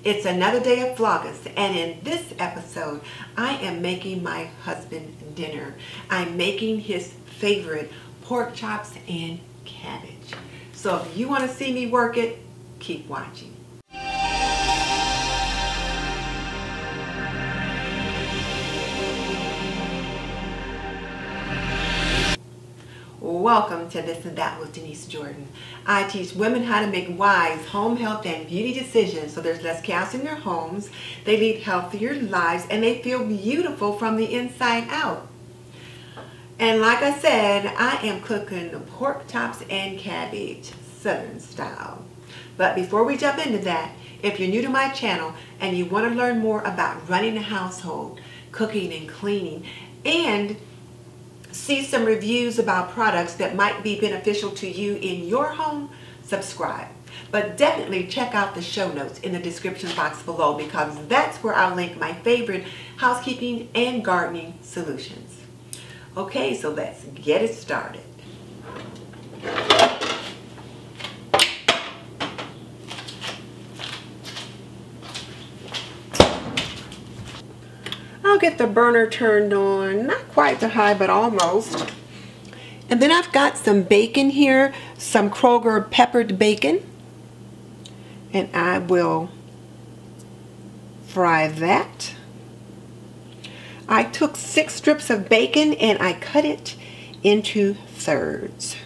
It's another day of Vlogust, and in this episode, I am making my husband dinner. I'm making his favorite pork chops and cabbage. So if you want to see me work it, keep watching. Welcome to This and That with Denise Jordan. I teach women how to make wise home health and beauty decisions so there's less chaos in their homes, they lead healthier lives, and they feel beautiful from the inside out. And like I said, I am cooking pork chops and cabbage, Southern style. But before we jump into that, if you're new to my channel and you want to learn more about running a household, cooking and cleaning, and see some reviews about products that might be beneficial to you in your home, subscribe. But definitely check out the show notes in the description box below, because that's where I'll link my favorite housekeeping and gardening solutions. Okay, so let's get it started. I'll get the burner turned on, not quite to high, but almost. And then I've got some bacon here, some Kroger peppered bacon. And I will fry that. I took 6 strips of bacon and I cut it into thirds.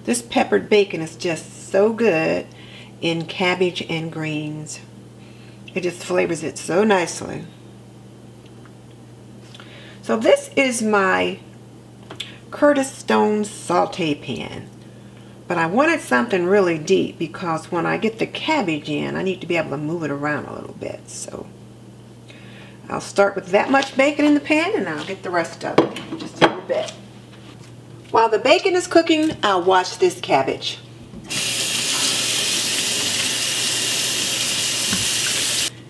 This peppered bacon is just so good in cabbage and greens. It just flavors it so nicely. So this is my Curtis Stone saute pan. But I wanted something really deep because when I get the cabbage in, I need to be able to move it around a little bit. So I'll start with that much bacon in the pan and I'll get the rest of it in just a little bit. While the bacon is cooking, I'll wash this cabbage.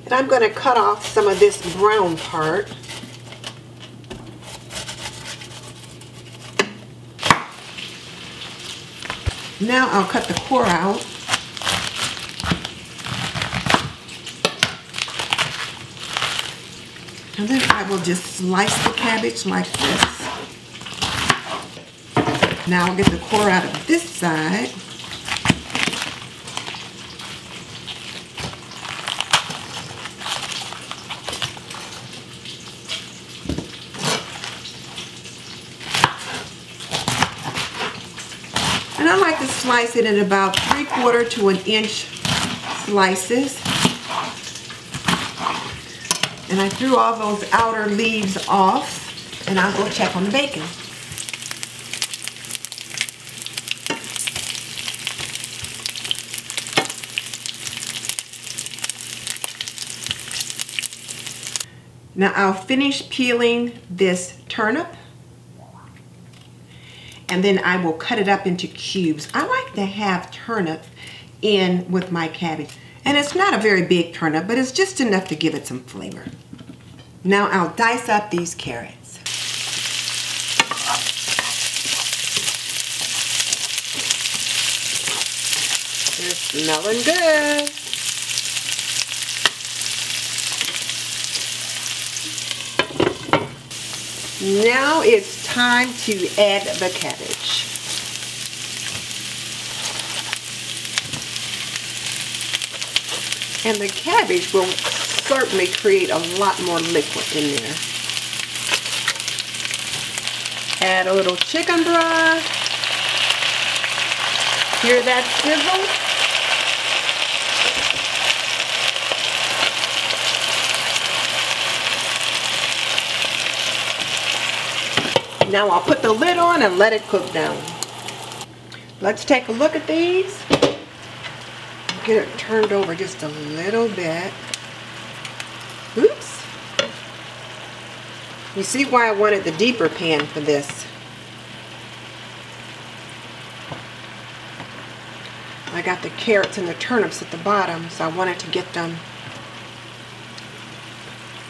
And I'm going to cut off some of this brown part. Now I'll cut the core out. And then I will just slice the cabbage like this. Now I'll get the core out of this side. And I like to slice it in about 3/4 to 1 inch slices. And I threw all those outer leaves off, and I'll go check on the bacon. Now I'll finish peeling this turnip. And then I will cut it up into cubes. I like to have turnip in with my cabbage. And it's not a very big turnip, but it's just enough to give it some flavor. Now I'll dice up these carrots. They're smelling good. Now it's time to add the cabbage. And the cabbage will certainly create a lot more liquid in there. Add a little chicken broth. Hear that sizzle? Now I'll put the lid on and let it cook down. Let's take a look at these. Get it turned over just a little bit. Oops. You see why I wanted the deeper pan for this. I got the carrots and the turnips at the bottom, so I wanted to get them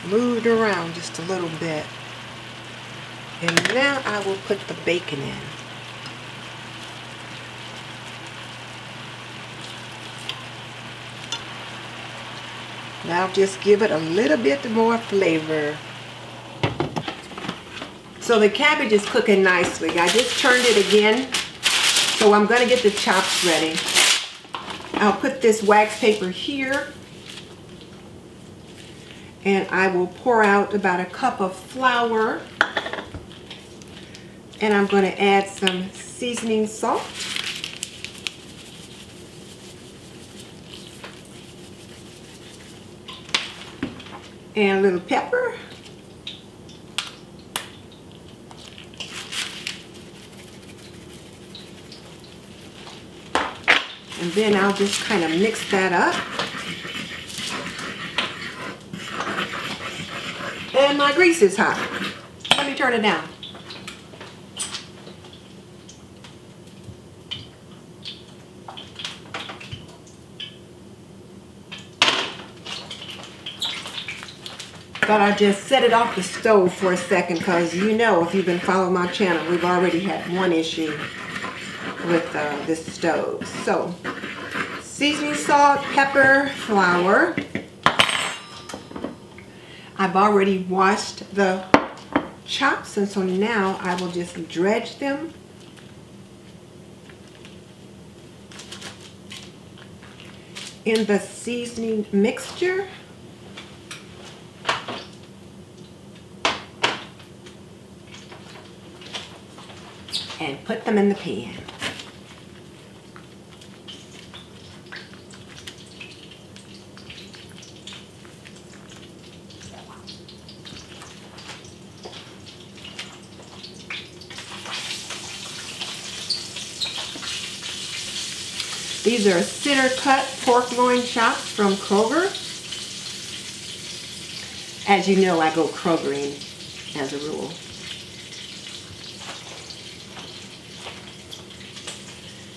moved around just a little bit. And now I will put the bacon in. That'll just give it a little bit more flavor. So the cabbage is cooking nicely. I just turned it again. So I'm going to get the chops ready. I'll put this wax paper here. And I will pour out about a cup of flour. And I'm going to add some seasoning salt. And a little pepper. And then I'll just kind of mix that up. And my grease is hot. Let me turn it down. But I just set it off the stove for a second because you know, if you've been following my channel, we've already had one issue with this stove. So, seasoning salt, pepper, flour. I've already washed the chops, and so now I will just dredge them. In the seasoning mixture. And put them in the pan. These are center cut pork loin chops from Kroger. As you know, I go Krogering as a rule.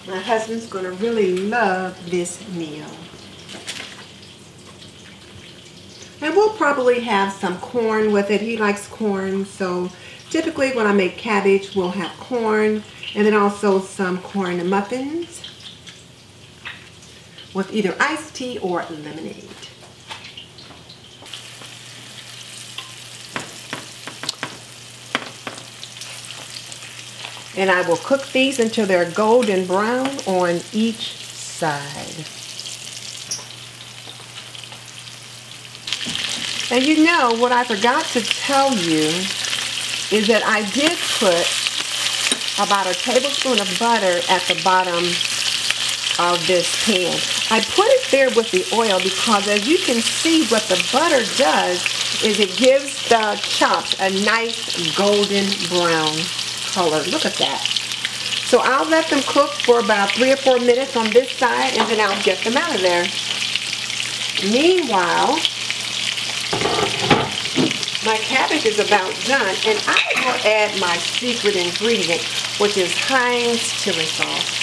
My husband's going to really love this meal. And we'll probably have some corn with it. He likes corn, so typically when I make cabbage, we'll have corn and then also some corn muffins with either iced tea or lemonade. And I will cook these until they're golden brown on each side. And you know, what I forgot to tell you is that I did put about a tablespoon of butter at the bottom of this pan. I put it there with the oil because, as you can see, what the butter does is it gives the chops a nice golden brown color. Look at that. So I'll let them cook for about 3 or 4 minutes on this side, and then I'll get them out of there. Meanwhile, my cabbage is about done, and I will add my secret ingredient, which is Heinz chili sauce.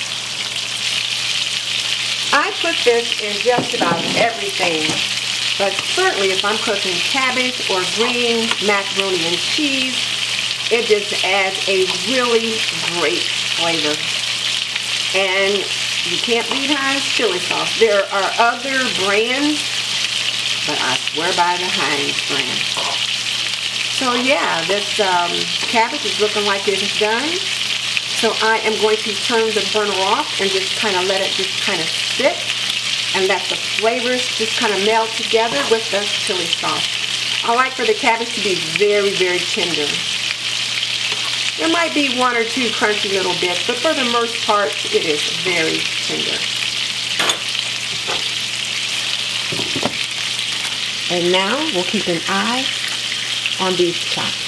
I put this in just about everything, but certainly if I'm cooking cabbage or greens, macaroni and cheese, it just adds a really great flavor. And you can't beat Heinz chili sauce. There are other brands, but I swear by the Heinz brand. So yeah, this cabbage is looking like it's done. So I am going to turn the burner off and just kind of let it just kind of sit and let the flavors just kind of meld together with the chili sauce. I like for the cabbage to be very, very tender. There might be 1 or 2 crunchy little bits, but for the most part, it is very tender. And now we'll keep an eye on these chops.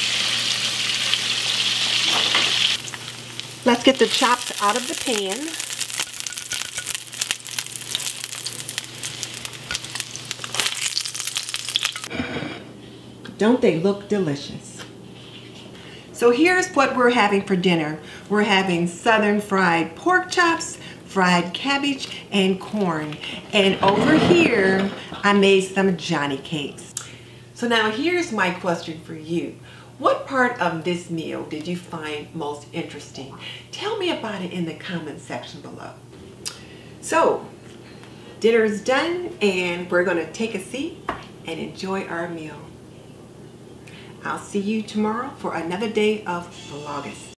Let's get the chops out of the pan. Don't they look delicious? So here's what we're having for dinner. We're having southern fried pork chops, fried cabbage, and corn. And over here, I made some Johnny cakes. So now here's my question for you. What part of this meal did you find most interesting? Tell me about it in the comment section below. So, dinner is done and we're gonna take a seat and enjoy our meal. I'll see you tomorrow for another day of Vlogust.